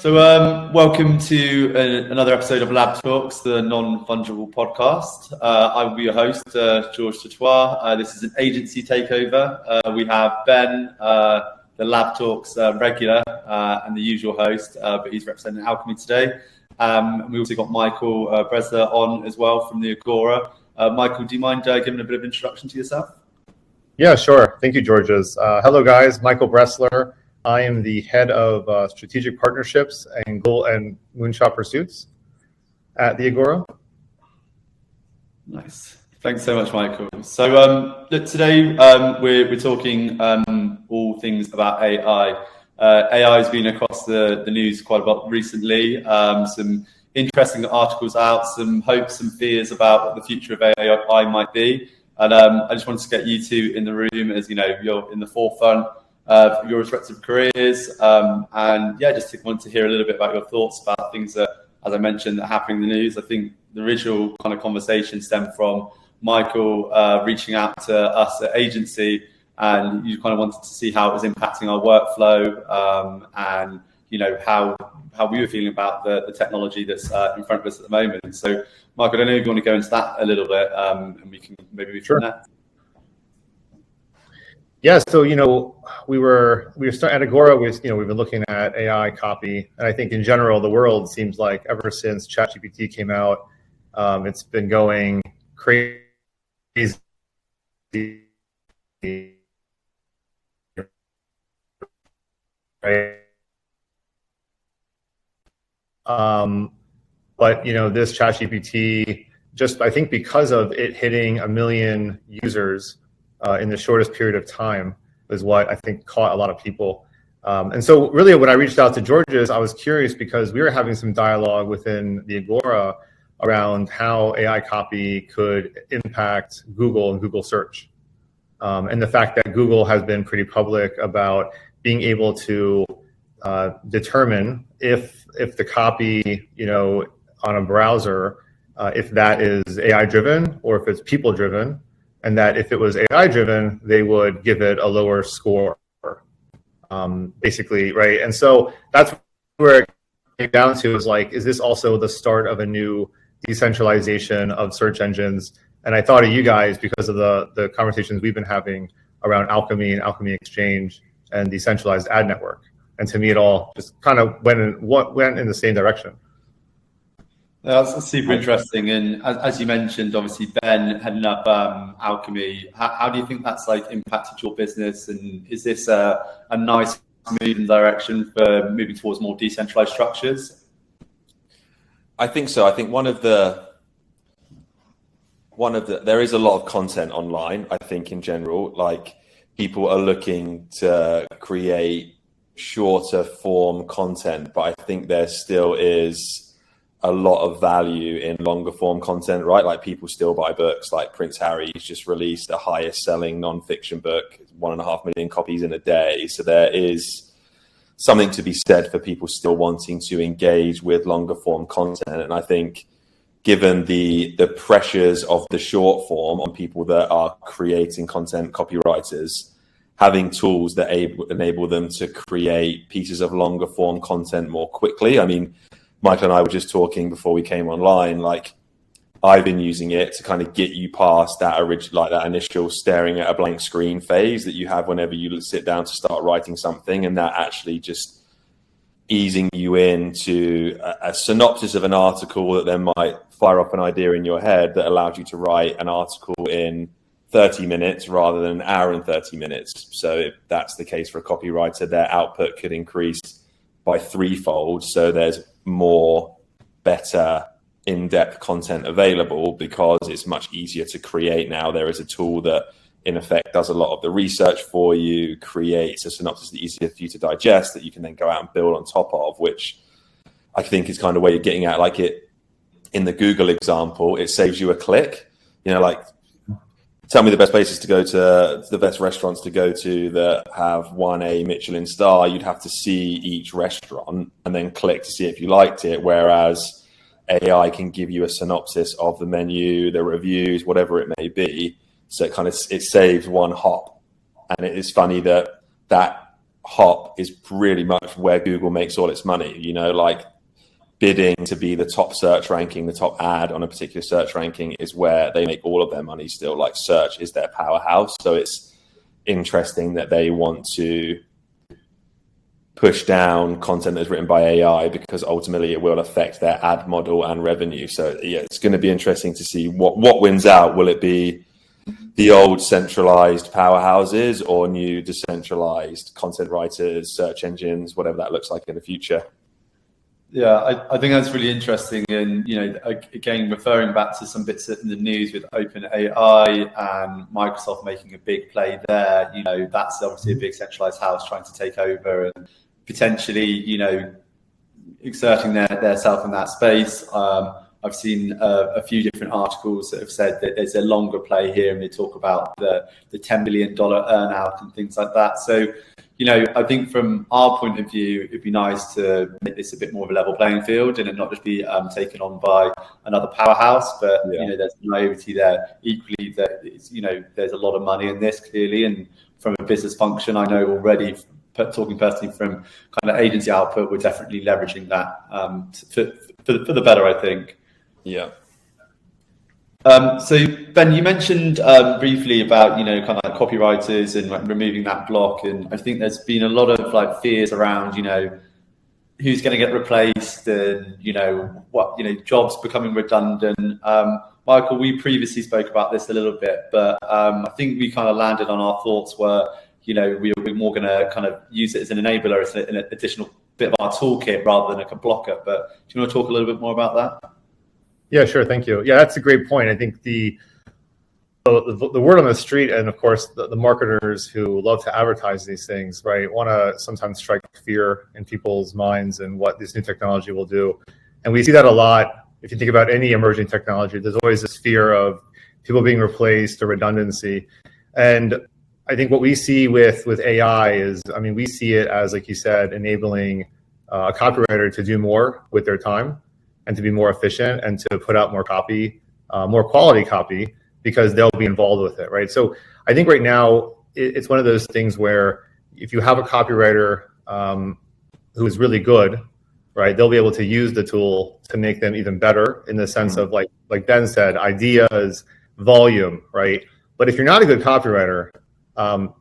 Welcome to another episode of LabTalks, the non-fungible podcast. I will be your host, George Tertois. This is an agency takeover. We have Ben, the LabTalks regular and the usual host, but he's representing Alkimi today. We also got Michael Bresler on as well from the Agora. Michael, do you mind giving a bit of introduction to yourself? Yeah, sure. Thank you, Georges. Hello, guys. Michael Bresler. I am the head of strategic partnerships and goal and moonshot pursuits at the Agora. Nice. Thanks so much, Michael. So today we're talking all things about AI. AI has been across the news quite a lot recently. Some interesting articles out, some hopes, some fears about what the future of AI might be. And I just wanted to get you two in the room, as you know, you're in the forefront of your respective careers. And yeah, just want to hear a little bit about your thoughts about things that, as I mentioned, that are happening in the news. I think the original kind of conversation stemmed from Michael reaching out to us at Eidgensi, and you kind of wanted to see how it was impacting our workflow, and you know how we were feeling about the technology that's in front of us at the moment. So, Michael, I don't know if you want to go into that a little bit, and we can maybe move from there. Yeah, so we were starting at Agora. We've been looking at AI copy, and I think in general the world seems like ever since ChatGPT came out, it's been going crazy. Right. But this ChatGPT, just I think because of it hitting 1 million users in the shortest period of time, is what I think caught a lot of people. And so really when I reached out to Georges, I was curious because we were having some dialogue within the Agora around how AI copy could impact Google and Google search. And the fact that Google has been pretty public about being able to determine if the copy, on a browser, if that is AI driven or if it's people driven, and that if it was AI driven, they would give it a lower score, basically, right? And so that's where it came down to, is this also the start of a new decentralization of search engines? And I thought of you guys because of the conversations we've been having around Alkimi and Alkimi Exchange and decentralized ad network. And to me, it all just kind of went in the same direction. That's super interesting. And as you mentioned, obviously, Ben heading up Alkimi, how do you think that's impacted your business? And is this a nice move in direction for moving towards more decentralized structures? I think so. I think there is a lot of content online. I think in general, people are looking to create shorter form content, but I think there still is a lot of value in longer form content, right? People still buy books. Prince Harry's just released the highest selling non-fiction book, 1.5 million copies in a day. So there is something to be said for people still wanting to engage with longer form content. And I think given the pressures of the short form on people that are creating content, copywriters, having tools that enable them to create pieces of longer form content more quickly. I mean, Michael and I were just talking before we came online, I've been using it to kind of get you past that that initial staring at a blank screen phase that you have whenever you sit down to start writing something, and that actually just easing you into a synopsis of an article that then might fire up an idea in your head that allows you to write an article in 30 minutes rather than an hour and 30 minutes. So if that's the case for a copywriter, their output could increase by threefold. So there's more better in-depth content available because it's much easier to create now. There is a tool that in effect does a lot of the research for you, creates a synopsis that's easier for you to digest that you can then go out and build on top of, which I think is kind of where you're getting at. It in the Google example, it saves you a click, tell me the best places to go to, the best restaurants to go to that have won a Michelin star. You'd have to see each restaurant and then click to see if you liked it. Whereas AI can give you a synopsis of the menu, the reviews, whatever it may be. So it saves one hop. And it is funny that hop is really much where Google makes all its money, you know, like bidding to be the top search ranking, the top ad on a particular search ranking is where they make all of their money still. Like search is their powerhouse. So it's interesting that they want to push down content that's written by AI because ultimately it will affect their ad model and revenue. So yeah, it's going to be interesting to see what wins out. Will it be the old centralized powerhouses or new decentralized content writers, search engines, whatever that looks like in the future? Yeah, I think that's really interesting. And, you know, again, referring back to some bits in the news with OpenAI and Microsoft making a big play there, you know, that's obviously a big centralized house trying to take over and potentially, you know, exerting their self in that space. I've seen a few different articles that have said that there's a longer play here, and they talk about the $10 million earn out and things like that. So, you know, I think from our point of view, it'd be nice to make this a bit more of a level playing field and it not just be taken on by another powerhouse. But, you know, there's naivety there. Equally, that it's, you know, there's a lot of money in this clearly. And from a business function, I know already, talking personally from kind of agency output, we're definitely leveraging that for the better, I think. Yeah. So Ben, you mentioned briefly about, you know, kind of like copywriters and like removing that block, and I think there's been a lot of like fears around, you know, who's going to get replaced and, you know, what, you know, jobs becoming redundant. Michael, we previously spoke about this a little bit, but I think we kind of landed on our thoughts where, you know, we're more going to kind of use it as an enabler, as an additional bit of our toolkit rather than like a blocker. But do you want to talk a little bit more about that? Yeah, sure. Thank you. Yeah, that's a great point. I think the word on the street, and of course the marketers who love to advertise these things, right, want to sometimes strike fear in people's minds and what this new technology will do. And we see that a lot. If you think about any emerging technology, there's always this fear of people being replaced or redundancy. And I think what we see with AI is, I mean, we see it as, like you said, enabling a copywriter to do more with their time and to be more efficient and to put out more copy, more quality copy, because they'll be involved with it, right? So I think right now it's one of those things where if you have a copywriter who is really good, right, they'll be able to use the tool to make them even better in the sense of like Ben said, ideas, volume, right? But if you're not a good copywriter,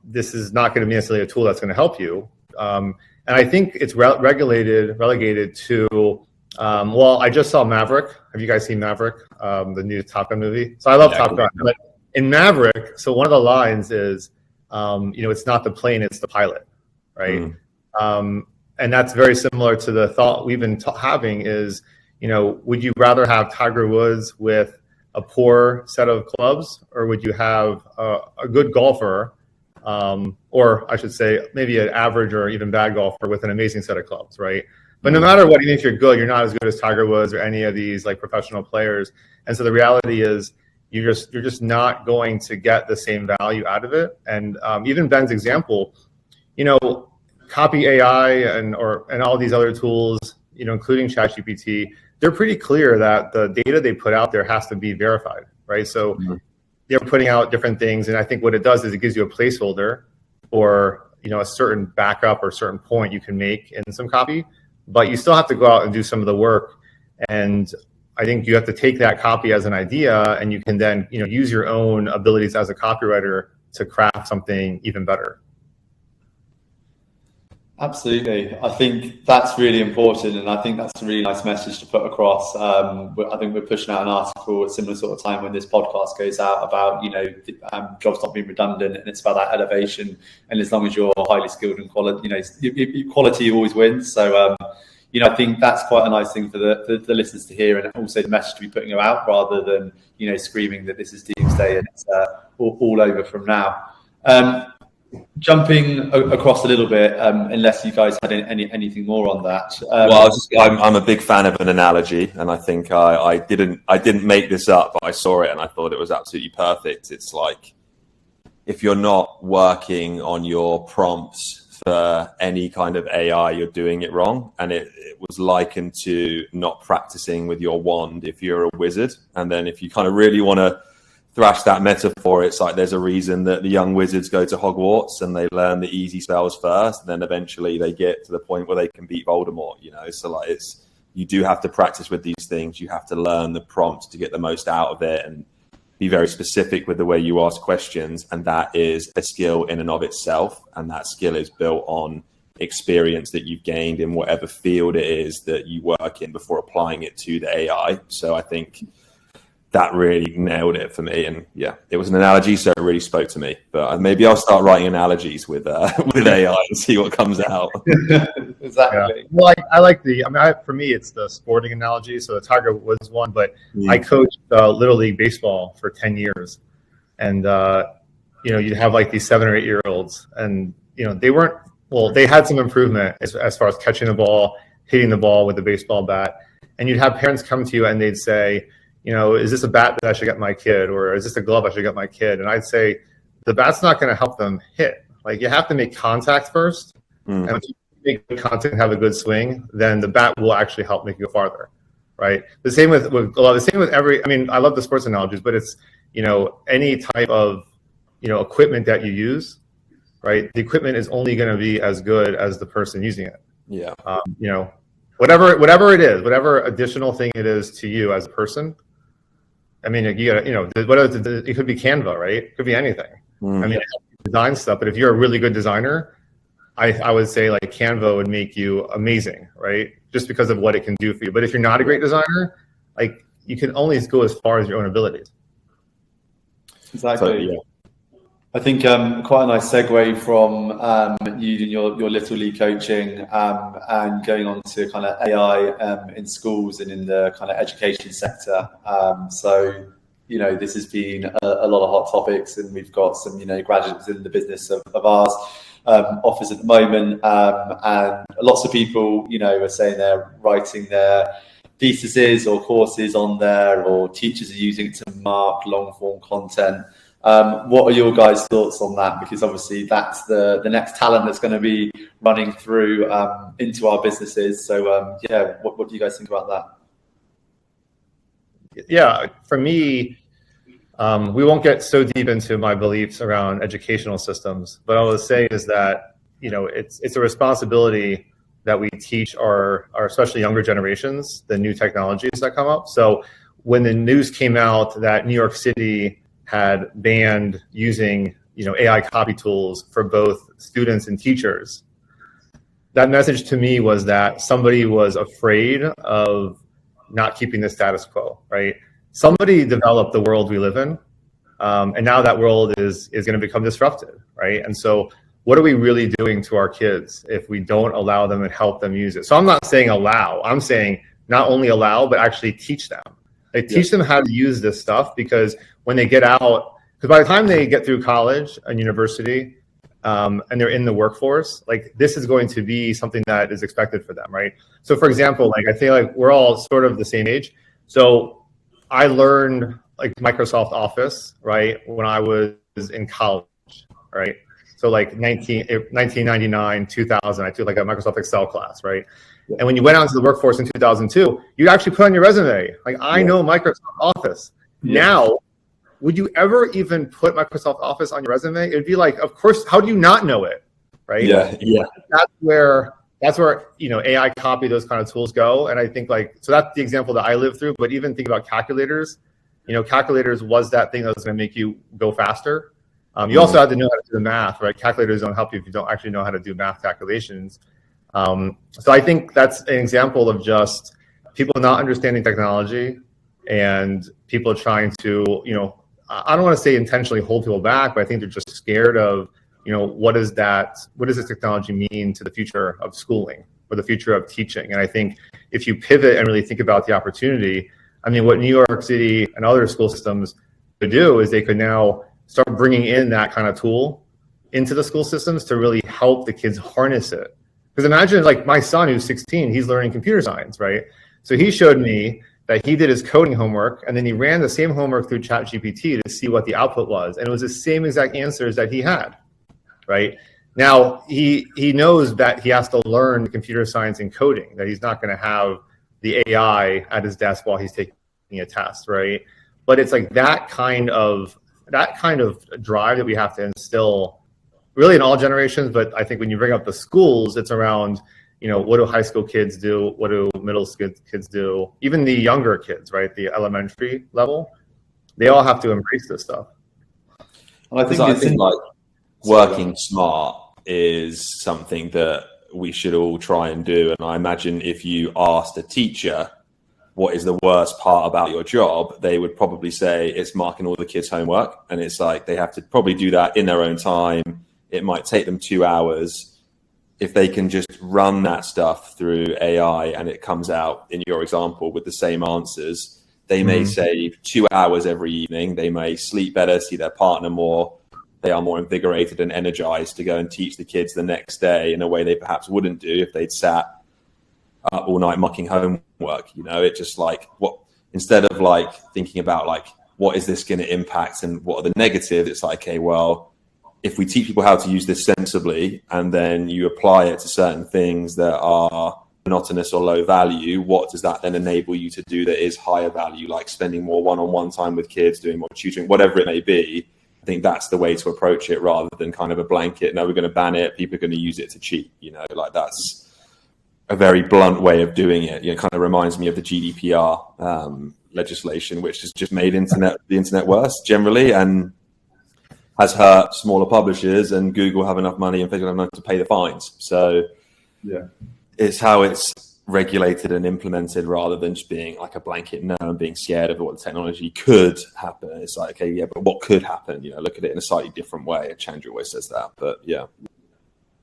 this is not going to be necessarily a tool that's going to help you. And I think it's relegated to, well, I just saw Maverick. Have you guys seen Maverick, the new Top Gun movie? So I love Top Gun. But in Maverick, so one of the lines is, you know, it's not the plane, it's the pilot, right? And that's very similar to the thought we've been having is, you know, would you rather have Tiger Woods with a poor set of clubs, or would you have a good golfer, or I should say maybe an average or even bad golfer with an amazing set of clubs, right? But no matter what, even if you're good, you're not as good as Tiger Woods or any of these like professional players. And so the reality is you're just not going to get the same value out of it. And even Ben's example, you know, copy AI and all these other tools, you know, including ChatGPT, they're pretty clear that the data they put out there has to be verified, right? So they're putting out different things, and I think what it does is it gives you a placeholder or, you know, a certain backup or certain point you can make in some copy, but you still have to go out and do some of the work. And I think you have to take that copy as an idea, and you can then, you know, use your own abilities as a copywriter to craft something even better. Absolutely. I think that's really important, and I think that's a really nice message to put across. I think we're pushing out an article at a similar sort of time when this podcast goes out about, you know, jobs not being redundant, and it's about that elevation. And as long as you're highly skilled and quality, you know, quality always wins. So, you know, I think that's quite a nice thing for the listeners to hear, and also the message to be putting out rather than, you know, screaming that this is doomsday and it's all over from now. Jumping across a little bit, unless you guys had anything more on that. Well, I'm a big fan of an analogy, and I think I didn't make this up, but I saw it and I thought it was absolutely perfect. It's like if you're not working on your prompts for any kind of AI, you're doing it wrong. And it was likened to not practicing with your wand if you're a wizard. And then if you kind of really want to thrash that metaphor, it's like there's a reason that the young wizards go to Hogwarts and they learn the easy spells first, and then eventually they get to the point where they can beat Voldemort, you know? So like you do have to practice with these things. You have to learn the prompts to get the most out of it and be very specific with the way you ask questions. And that is a skill in and of itself. And that skill is built on experience that you've gained in whatever field it is that you work in before applying it to the AI. So I think that really nailed it for me. And yeah, it was an analogy, so it really spoke to me. But maybe I'll start writing analogies with AI and see what comes out. Exactly. Yeah. Well, I like for me, it's the sporting analogy. So the Tiger Woods one, but I coached Little League baseball for 10 years. And, you'd have like these 7 or 8 year olds, and, they had some improvement as far as catching the ball, hitting the ball with the baseball bat. And you'd have parents come to you and they'd say, is this a bat that I should get my kid? Or is this a glove I should get my kid? And I'd say, the bat's not going to help them hit. Like, you have to make contact first. And if you make good contact and have a good swing, then the bat will actually help make you go farther, right? The same with I love the sports analogies, but it's, any type of, equipment that you use, right? The equipment is only going to be as good as the person using it. Yeah. Whatever it is, whatever additional thing it is to you as a person. I mean, it could be Canva, right? It could be anything. Design stuff, but if you're a really good designer, I would say like Canva would make you amazing, right? Just because of what it can do for you. But if you're not a great designer, like, you can only go as far as your own abilities. Exactly. So, yeah. I think quite a nice segue from you doing your Little League coaching and going on to kind of AI in schools and in the kind of education sector. So, this has been a lot of hot topics, and we've got some, graduates in the business of ours office at the moment. And lots of people, are saying they're writing their theses or courses on there, or teachers are using it to mark long form content. What are your guys' thoughts on that? Because obviously that's the next talent that's going to be running through into our businesses. So what do you guys think about that? Yeah, for me, we won't get so deep into my beliefs around educational systems, but I will say is that, it's a responsibility that we teach our especially younger generations the new technologies that come up. So when the news came out that New York City had banned using, AI copy tools for both students and teachers, that message to me was that somebody was afraid of not keeping the status quo, right? Somebody developed the world we live in, and now that world is going to become disrupted, right? And so what are we really doing to our kids if we don't allow them and help them use it? So I'm not saying allow, I'm saying not only allow, but actually teach them. Teach them how to use this stuff, because when they get out, because by the time they get through college and university, and they're in the workforce, like, this is going to be something that is expected for them, right? So for example, like, I feel like we're all sort of the same age. So I learned like Microsoft Office, right, when I was in college, right? So like 1999, 2000, I took like a Microsoft Excel class, right? Yeah. And when you went out into the workforce in 2002, you actually put on your resume, like, I know Microsoft Office. Yeah. Now, would you ever even put Microsoft Office on your resume? It'd be like, of course, how do you not know it, right? Yeah. That's where AI copy, those kind of tools go. And I think so that's the example that I lived through. But even think about calculators. Calculators was that thing that was going to make you go faster. You also have to know how to do the math, right? Calculators don't help you if you don't actually know how to do math calculations. So I think that's an example of just people not understanding technology and people trying to, I don't want to say intentionally hold people back, but I think they're just scared of, what does this technology mean to the future of schooling or the future of teaching? And I think if you pivot and really think about the opportunity, I mean, what New York City and other school systems could do is they could now start bringing in that kind of tool into the school systems to really help the kids harness it. Because imagine, like, my son who's 16, he's learning computer science, right? So he showed me that he did his coding homework, and then he ran the same homework through ChatGPT to see what the output was. And it was the same exact answers that he had, right? Now, he knows that he has to learn computer science and coding, that he's not going to have the AI at his desk while he's taking a test, right? but it's like that kind of drive that we have to instill really in all generations. But I think when you bring up the schools, it's around, what do high school kids do? What do middle school kids do? Even the younger kids, right? The elementary level, they all have to embrace this stuff. Well, I think like working smart is something that we should all try and do. And I imagine if you asked a teacher, what is the worst part about your job, they would probably say it's marking all the kids' homework. And it's like they have to probably do that in their own time. It might take them 2 hours. If they can just run that stuff through AI and it comes out, in your example, with the same answers, they may save 2 hours every evening. They may sleep better, see their partner more. They are more invigorated and energized to go and teach the kids the next day in a way they perhaps wouldn't do if they'd sat up all night mucking homework. It just instead of like thinking about like, what is this going to impact and what are the negatives? It's like, okay, well, if we teach people how to use this sensibly and then you apply it to certain things that are monotonous or low value, what does that then enable you to do that is higher value, like spending more one-on-one time with kids, doing more tutoring, whatever it may be? I think that's the way to approach it rather than kind of a blanket, no, we're going to ban it, people are going to use it to cheat, like that's a very blunt way of doing it. It kind of reminds me of the GDPR legislation, which has just made the internet worse generally and has hurt smaller publishers, and Google have enough money and Facebook have enough to pay the fines. So yeah, it's how it's regulated and implemented rather than just being like a blanket no and being scared of what the technology could happen. It's like, okay, yeah, but what could happen? Look at it in a slightly different way. Chandra always says that, but yeah.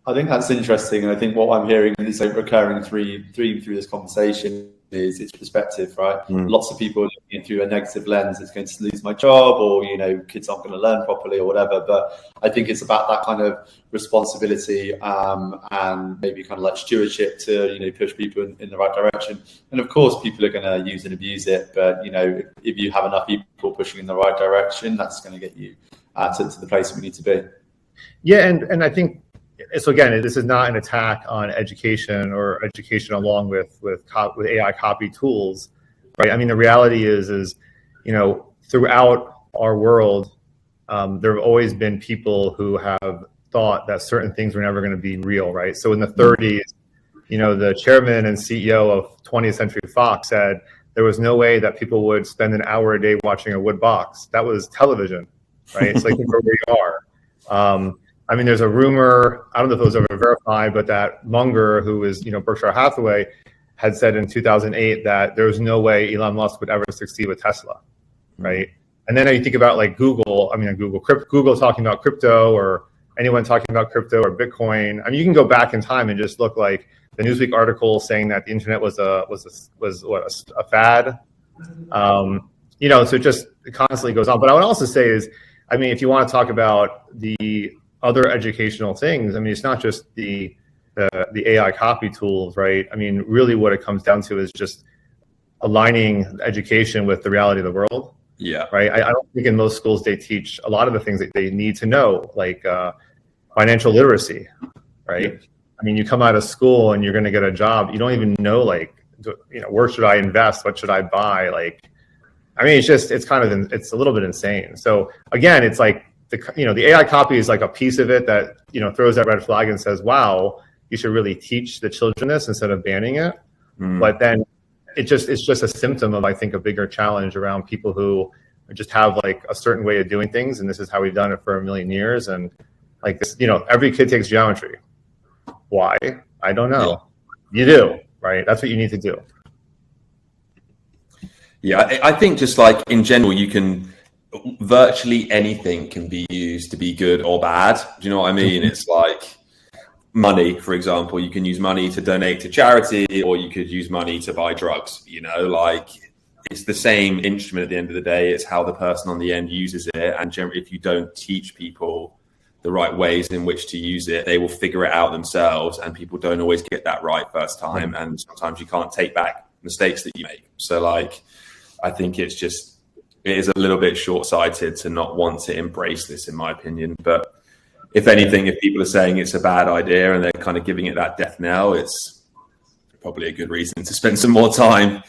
I think that's interesting. And I think what I'm hearing is a recurring theme through this conversation is its perspective, right? Lots of people are looking through a negative lens. It's going to lose my job, or, kids aren't going to learn properly or whatever. But I think it's about that kind of responsibility and maybe kind of like stewardship to, push people in the right direction. And of course, people are going to use and abuse it. But, if you have enough people pushing in the right direction, that's going to get you to the place we need to be. Yeah. And I think, so again, this is not an attack on education or education along with AI copy tools, right? I mean, the reality is throughout our world, there have always been people who have thought that certain things were never going to be real, right? So in the 30s, the chairman and CEO of 20th Century Fox said there was no way that people would spend an hour a day watching a wood box. That was television, right? It's like where we are. I mean, there's a rumor, I don't know if it was ever verified, but that Munger, who is, Berkshire Hathaway, had said in 2008 that there was no way Elon Musk would ever succeed with Tesla, right? And then you think about like Google talking about crypto, or anyone talking about crypto or Bitcoin. I mean, you can go back in time and just look like the Newsweek article saying that the internet was a fad. So it just constantly goes on. But I would also say is, I mean, if you want to talk about the other educational things, I mean, it's not just the AI copy tools, right? I mean, really what it comes down to is just aligning education with the reality of the world. Yeah. Right. I don't think in most schools they teach a lot of the things that they need to know, like financial literacy, right? Yeah. I mean, you come out of school and you're going to get a job. You don't even know, like, where should I invest? What should I buy? Like, I mean, it's a little bit insane. So again, it's like, the AI copy is like a piece of it that, throws that red flag and says, wow, you should really teach the children this instead of banning it. But then it's just a symptom of, I think, a bigger challenge around people who just have like a certain way of doing things. And this is how we've done it for a million years. And like this, every kid takes geometry. Why? I don't know. Yeah. You do, right? That's what you need to do. Yeah, I think just like in general, virtually anything can be used to be good or bad. Do you know what I mean? It's like money, for example. You can use money to donate to charity, or you could use money to buy drugs. Like it's the same instrument at the end of the day. It's how the person on the end uses it. And generally, if you don't teach people the right ways in which to use it, they will figure it out themselves. And people don't always get that right first time. And sometimes you can't take back mistakes that you make. So like, I think it is a little bit short-sighted to not want to embrace this, in my opinion. But if anything, if people are saying it's a bad idea and they're kind of giving it that death knell, it's probably a good reason to spend some more time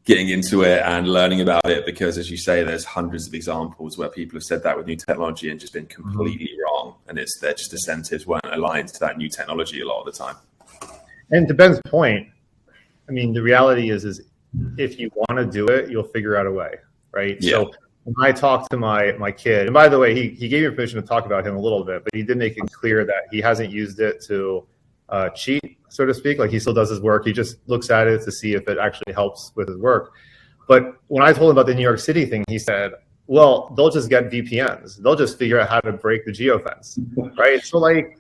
getting into it and learning about it, because as you say, there's hundreds of examples where people have said that with new technology and just been completely wrong, and their just incentives weren't aligned to that new technology a lot of the time. And to Ben's point, I mean, the reality is if you want to do it, you'll figure out a way, right? Yeah. So when I talked to my kid, and by the way, he gave me permission to talk about him a little bit, but he did make it clear that he hasn't used it to cheat, so to speak. Like, he still does his work. He just looks at it to see if it actually helps with his work. But when I told him about the New York City thing, he said, well, they'll just get VPNs. They'll just figure out how to break the geofence, right? So, like,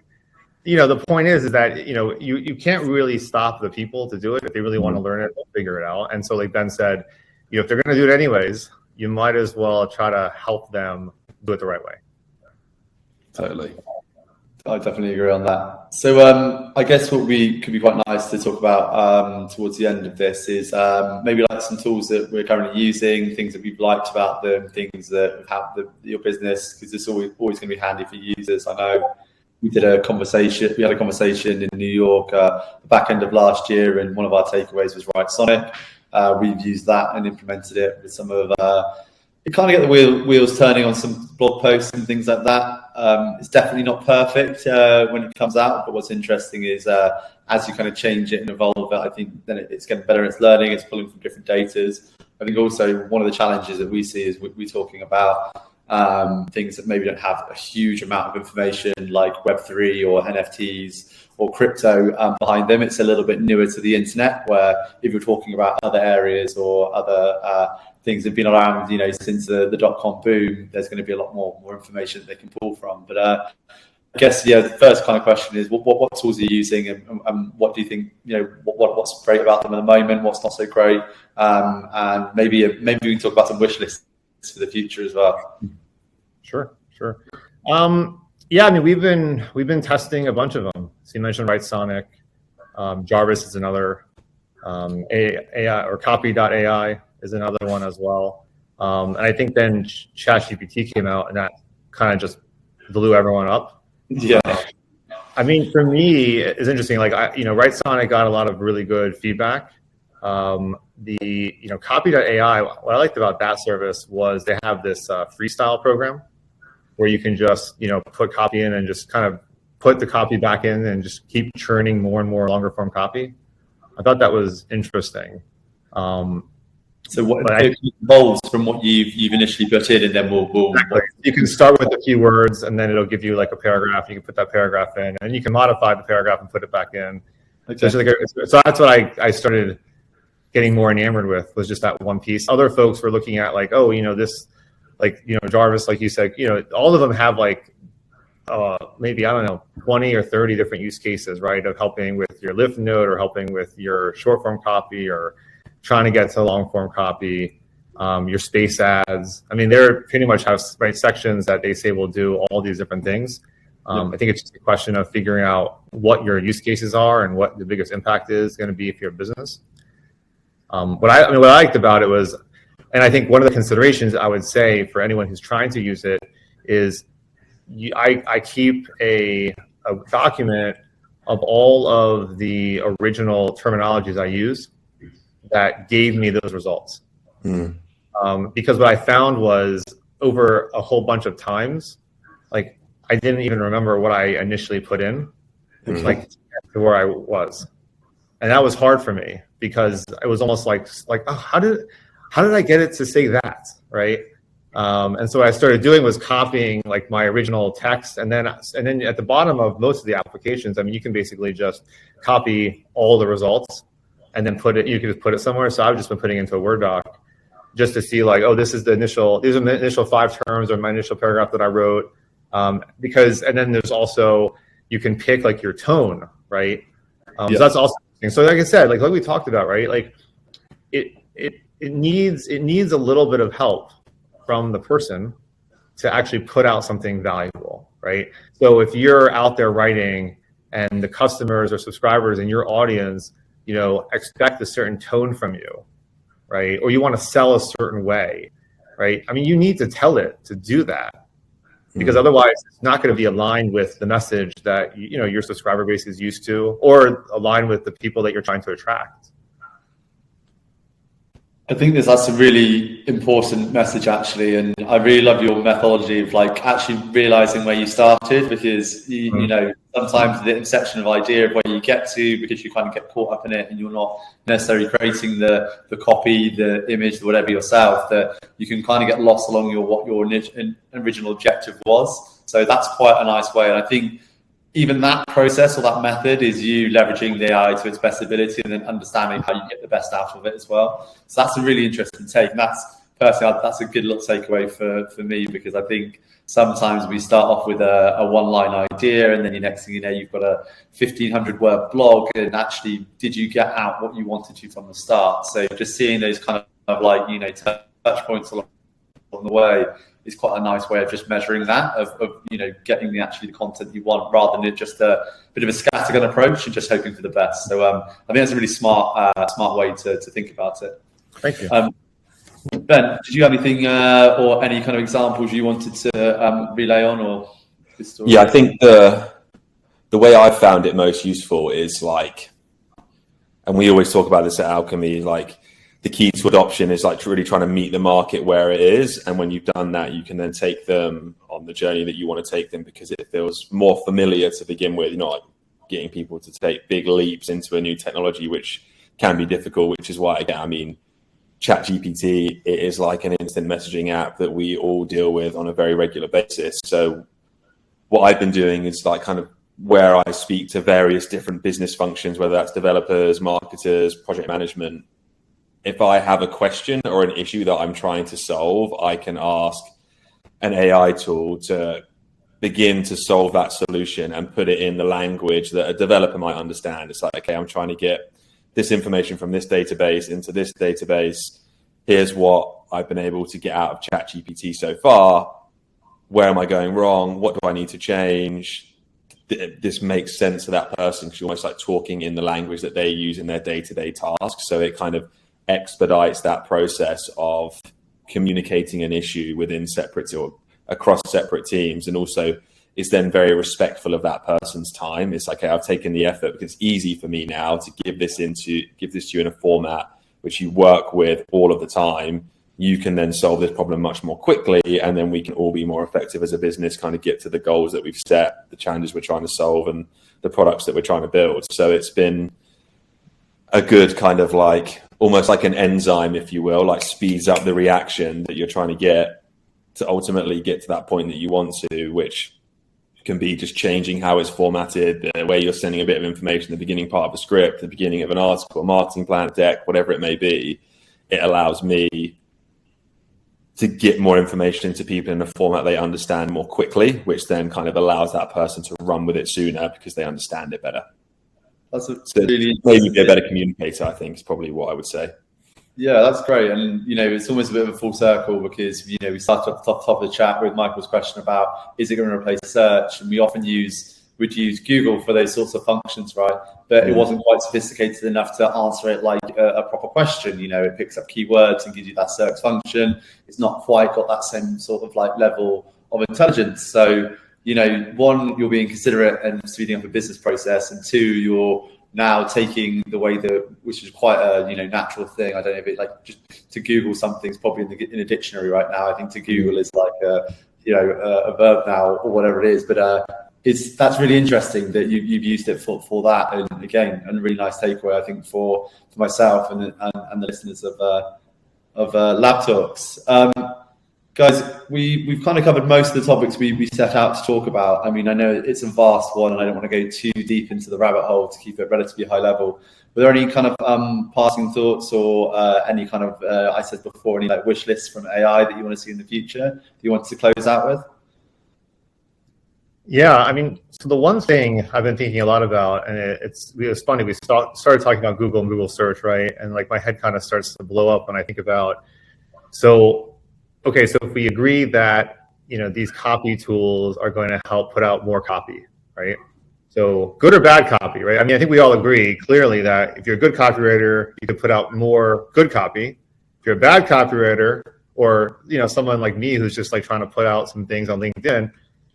the point is that, you can't really stop the people to do it. If they really want to learn it, they'll figure it out. And so, like Ben said, if they're going to do it anyways, you might as well try to help them do it the right way. Totally. I definitely agree on that. So I guess what could be quite nice to talk about towards the end of this is maybe like some tools that we're currently using, things that we've liked about them, things that have helped your business, because it's always going to be handy for users. I know we had a conversation in New York the back end of last year, and one of our takeaways was Writesonic. We've used that and implemented it with some of you kind of get the wheels turning on some blog posts and things like that. It's definitely not perfect when it comes out, but what's interesting is as you kind of change it and evolve it, I think then it's getting better. It's learning, it's pulling from different datas. I think also one of the challenges that we see is we're talking about things that maybe don't have a huge amount of information, like Web3 or NFTs or crypto behind them. It's a little bit newer to the internet, where if you're talking about other areas or other things that have been around, since the .com boom, there's going to be a lot more information that they can pull from. But I guess, the first kind of question is what tools are you using, and what do you think, what's great about them at the moment, what's not so great, and maybe we can talk about some wish lists for the future as well. Sure. Yeah, I mean, we've been testing a bunch of them. So you mentioned Writesonic, Jarvis is another, AI or Copy.ai is another one as well. And I think then ChatGPT came out, and that kind of just blew everyone up. Yeah. I mean, for me, it's interesting. Like, Writesonic got a lot of really good feedback. The Copy.ai, what I liked about that service was they have this freestyle program where you can just put copy in and just kind of put the copy back in and just keep churning more and more longer form copy. I thought that was interesting. So what it evolves from what you've initially put in, and then we'll exactly. You can start with a few words, and then it'll give you like a paragraph. You can put that paragraph in, and you can modify the paragraph and put it back in. Okay. So that's what I started getting more enamored with, was just that one piece. Other folks were looking at like, this, like, Jarvis, like you said, all of them have like maybe, I don't know, 20 or 30 different use cases, right, of helping with your lift node or helping with your short form copy or trying to get to long form copy, your space ads. I mean, they pretty much have sections that they say will do all these different things. I think it's just a question of figuring out what your use cases are and what the biggest impact is going to be for your business. What I liked about it was, and I think one of the considerations I would say for anyone who's trying to use it is, I keep a document of all of the original terminologies I use that gave me those results. Because what I found was, over a whole bunch of times, like, I didn't even remember what I initially put in, like, to where I was. And that was hard for me, because it was almost like, oh, how did I get it to say that, right? And so what I started doing was copying like my original text, and then at the bottom of most of the applications, I mean, you can basically just copy all the results and then you can just put it somewhere. So I've just been putting it into a Word doc just to see like, oh, these are the initial 5 terms or my initial paragraph that I wrote. And then there's also, you can pick like your tone, right? So that's also interesting. So like I said, like we talked about, right? Like it needs a little bit of help from the person to actually put out something valuable, right? So if you're out there writing and the customers or subscribers in your audience, expect a certain tone from you, right? Or you want to sell a certain way, right? I mean, you need to tell it to do that, because otherwise it's not going to be aligned with the message that your subscriber base is used to, or aligned with the people that you're trying to attract. I think that's a really important message, actually, and I really love your methodology of like actually realizing where you started, because you know, sometimes the inception of idea of where you get to, because you kind of get caught up in it and you're not necessarily creating the copy, the image, whatever yourself, that you can kind of get lost along what your original objective was. So that's quite a nice way, and I think even that process or that method is you leveraging the AI to its best ability and then understanding how you get the best out of it as well. So that's a really interesting take. And that's personally, that's a good little takeaway for me, because I think sometimes we start off with a one-line idea, and then the next thing you know, you've got a 1,500 word blog, and actually, did you get out what you wanted to from the start? So just seeing those kind of like, you know, touch points along the way is quite a nice way of just measuring that, of you know, getting the content you want, rather than just a bit of a scattergun approach and just hoping for the best. So I think that's a really smart way to think about it. Thank you. Ben, did you have anything or any kind of examples you wanted to relay on, or this story? Yeah, I think the way I've found it most useful is like, and we always talk about this at Alkimi, like, the key to adoption is like really trying to meet the market where it is. And when you've done that, you can then take them on the journey that you want to take them, because it feels more familiar to begin with. You're not getting people to take big leaps into a new technology, which can be difficult, which is why, again, I mean, ChatGPT, it is like an instant messaging app that we all deal with on a very regular basis. So what I've been doing is like kind of where I speak to various different business functions, whether that's developers, marketers, project management. If I have a question or an issue that I'm trying to solve, I can ask an AI tool to begin to solve that solution and put it in the language that a developer might understand. It's like, okay, I'm trying to get this information from this database into this database. Here's what I've been able to get out of ChatGPT so far. Where am I going wrong? What do I need to change? This makes sense to that person, because you're almost like talking in the language that they use in their day-to-day tasks. So it kind of expedites that process of communicating an issue within separate or across separate teams, and also is then very respectful of that person's time. It's like, okay, I've taken the effort, because it's easy for me now to give this to you in a format which you work with all of the time. You can then solve this problem much more quickly, and then we can all be more effective as a business, kind of get to the goals that we've set, the challenges we're trying to solve, and the products that we're trying to build. So it's been a good kind of like, almost like an enzyme, if you will, like speeds up the reaction that you're trying to get to ultimately get to that point that you want to, which can be just changing how it's formatted, the way you're sending a bit of information, the beginning part of a script, the beginning of an article, a marketing plan, deck, whatever it may be. It allows me to get more information into people in a format they understand more quickly, which then kind of allows that person to run with it sooner because they understand it better. That's really maybe be a better communicator, I think, is probably what I would say. Yeah, that's great. And, you know, it's almost a bit of a full circle, because, you know, we started at the top of the chat with Michael's question about, is it going to replace search? And we often would use Google for those sorts of functions, right? But it wasn't quite sophisticated enough to answer it like a proper question. You know, it picks up keywords and gives you that search function. It's not quite got that same sort of like level of intelligence. So, you know, one, you're being considerate and speeding up a business process, and two, you're now taking the way which is quite a, you know, natural thing. I don't know if it, like, just to Google something's probably in a dictionary right now. I think to Google is like a verb now, or whatever it is. But that's really interesting that you've used it for that. And again, a really nice takeaway, I think, for myself and the listeners of LabTalks. Guys, we've kind of covered most of the topics we set out to talk about. I mean, I know it's a vast one, and I don't want to go too deep into the rabbit hole to keep it relatively high level. Were there any kind of passing thoughts, or any kind of, I said before, any like wish lists from AI that you want to see in the future that you want to close out with? Yeah, I mean, so the one thing I've been thinking a lot about, and it was funny, we started talking about Google and Google search, right? And like my head kind of starts to blow up when I think about, okay, so if we agree that, you know, these copy tools are going to help put out more copy, right? So good or bad copy, right? I mean, I think we all agree clearly that if you're a good copywriter, you can put out more good copy. If you're a bad copywriter, or, you know, someone like me who's just like trying to put out some things on LinkedIn,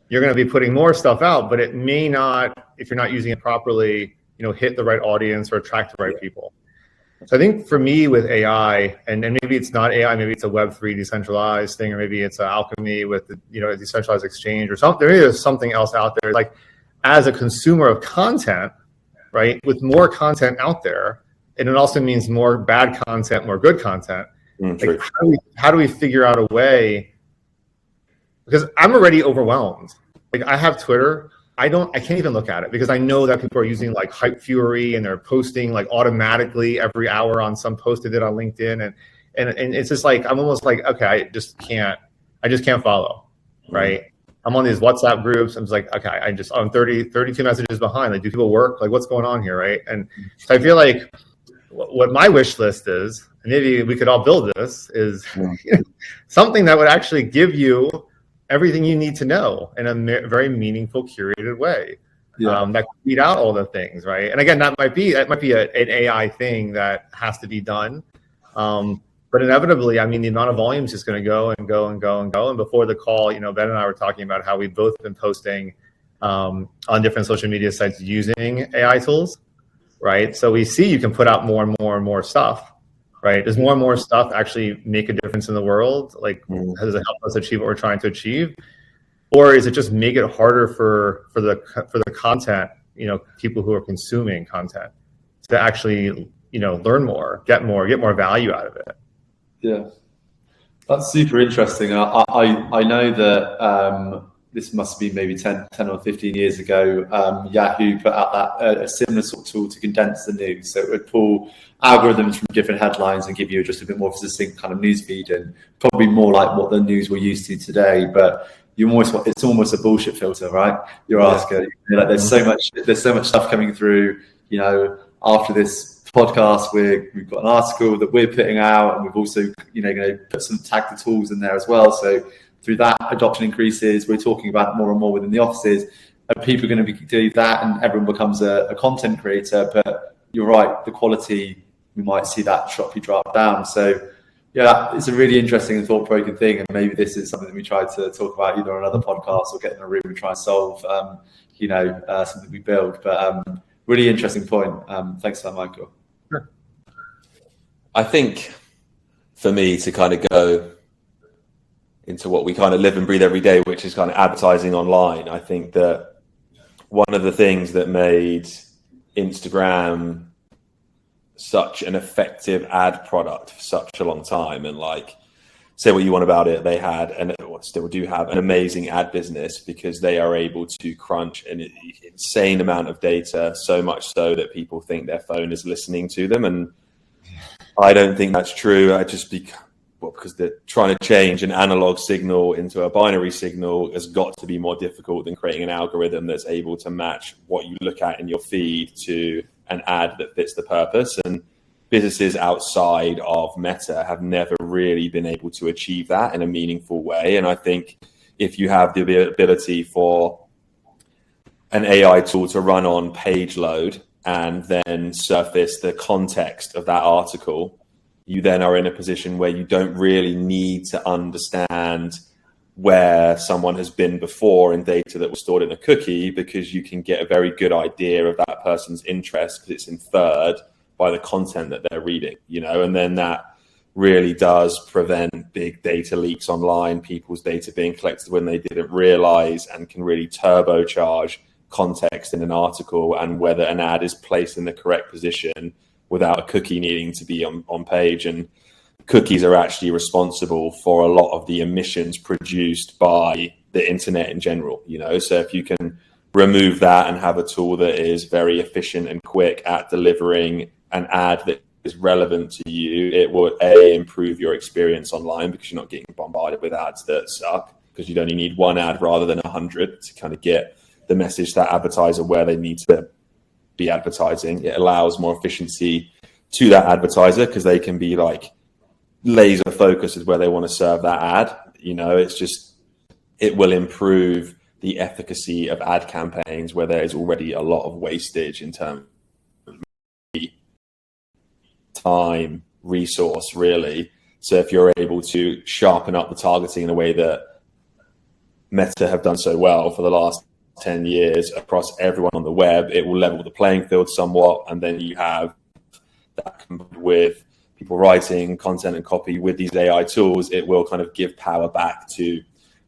you're going to be putting more stuff out, but it may not, if you're not using it properly, you know, hit the right audience or attract the right people. So I think for me with AI, and maybe it's not AI, maybe it's a Web3 decentralized thing, or maybe it's an Alkimi with a decentralized exchange or something. Maybe there's something else out there. Like as a consumer of content, right, with more content out there, and it also means more bad content, more good content. Like how do we figure out a way? Because I'm already overwhelmed. Like I have Twitter. I can't even look at it because I know that people are using like hype fury and they're posting like automatically every hour on some post they did on LinkedIn. And it's just like, I'm almost like, okay, I just can't follow. Right. I'm on these WhatsApp groups. I'm just like, okay, I'm 32 messages behind. Like, do people work? Like what's going on here? Right. And so I feel like what my wish list is, and maybe we could all build this, is something that would actually give you everything you need to know in a very meaningful, curated way. That can weed out all the things, right? And again, that might be an AI thing that has to be done. But inevitably, I mean, the amount of volume is just going to go and go and go and go. And before the call, Ben and I were talking about how we've both been posting on different social media sites using AI tools, right? So we see you can put out more and more and more stuff. Right? Does more and more stuff actually make a difference in the world? Like, does it help us achieve what we're trying to achieve, or is it just make it harder for the content, people who are consuming content, to actually, learn more, get more value out of it? Yeah, that's super interesting. I know that this must be maybe 10 or 15 years ago. Yahoo put out a similar sort of tool to condense the news. So it would pull algorithms from different headlines and give you just a bit more of a distinct kind of news feed, and probably more like what the news we're used to today. But it's almost a bullshit filter, right? You're asking, like there's so much stuff coming through. After this podcast, we've got an article that we're putting out, and we've also going to put some tag the tools in there as well. So through that, adoption increases. We're talking about it more and more within the offices. And people are going to be doing that, and everyone becomes a content creator. But you're right, the quality, we might see that sharply drop down. So yeah, it's a really interesting and thought-provoking thing. And maybe this is something that we try to talk about either on another podcast or get in a room and try and solve, something we build. But really interesting point. Thanks for that, Michael. Sure. I think for me to kind of go into what we kind of live and breathe every day, which is kind of advertising online, I think that one of the things that made Instagram such an effective ad product for such a long time, and like, say what you want about it, they had, and still do have, an amazing ad business because they are able to crunch an insane amount of data, so much so that people think their phone is listening to them. And I don't think that's true. Because they're trying to change an analog signal into a binary signal has got to be more difficult than creating an algorithm that's able to match what you look at in your feed to an ad that fits the purpose. And businesses outside of Meta have never really been able to achieve that in a meaningful way. And I think if you have the ability for an AI tool to run on page load and then surface the context of that article, you then are in a position where you don't really need to understand where someone has been before in data that was stored in a cookie, because you can get a very good idea of that person's interest because it's inferred by the content that they're reading, and then that really does prevent big data leaks online, people's data being collected when they didn't realize, and can really turbocharge context in an article and whether an ad is placed in the correct position without a cookie needing to be on page. And cookies are actually responsible for a lot of the emissions produced by the internet in general, so if you can remove that and have a tool that is very efficient and quick at delivering an ad that is relevant to you, it will improve your experience online because you're not getting bombarded with ads that suck, because you'd only need one ad rather than 100 to kind of get the message to that advertiser where they need to be advertising. It allows more efficiency to that advertiser because they can be like laser focused is where they want to serve that ad. It will improve the efficacy of ad campaigns where there is already a lot of wastage in terms of time, resource, really. So if you're able to sharpen up the targeting in a way that Meta have done so well for the last 10 years across everyone on the web, it will level the playing field somewhat. And then you have that combined with people writing content and copy with these AI tools, it will kind of give power back to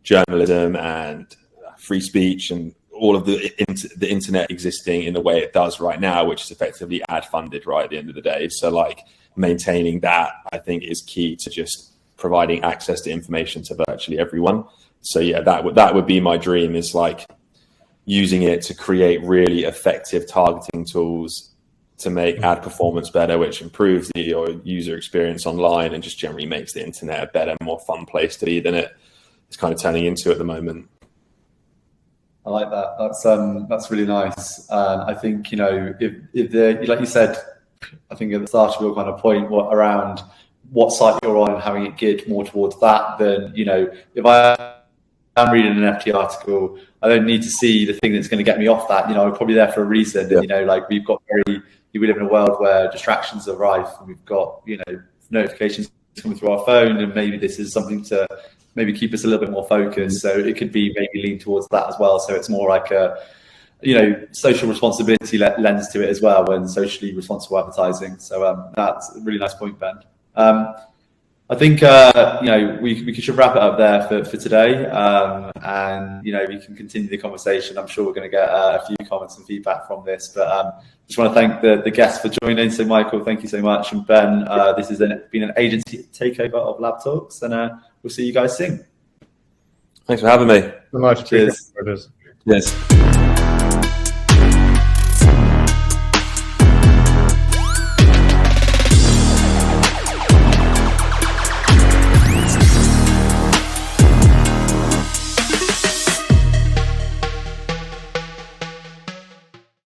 journalism and free speech and all of the internet existing in the way it does right now, which is effectively ad funded right at the end of the day. So like maintaining that, I think, is key to just providing access to information to virtually everyone. So yeah, that would be my dream, is like using it to create really effective targeting tools to make ad performance better, which improves your user experience online and just generally makes the internet a better, more fun place to be than it's kind of turning into at the moment. I like that. That's really nice. I think, you know, if the, like you said, I think at the start of your kind of point around what site you're on and having it geared more towards that, then, you know, if I'm reading an FT article, I don't need to see the thing that's going to get me off that. You know, I'm probably there for a reason. Yeah. You know, like we live in a world where distractions are rife, and we've got, you know, notifications coming through our phone, and maybe this is something to maybe keep us a little bit more focused. So it could be maybe lean towards that as well. So it's more like a, you know, social responsibility lens to it as well when socially responsible advertising. So that's a really nice point, Ben. I think, you know, we should wrap it up there for today. And, you know, we can continue the conversation. I'm sure we're going to get a few comments and feedback from this, but just want to thank the guests for joining. So Michael, thank you so much. And Ben, this has been an agency takeover of LabTalks, and we'll see you guys soon. Thanks for having me. So much. Cheers. Yes.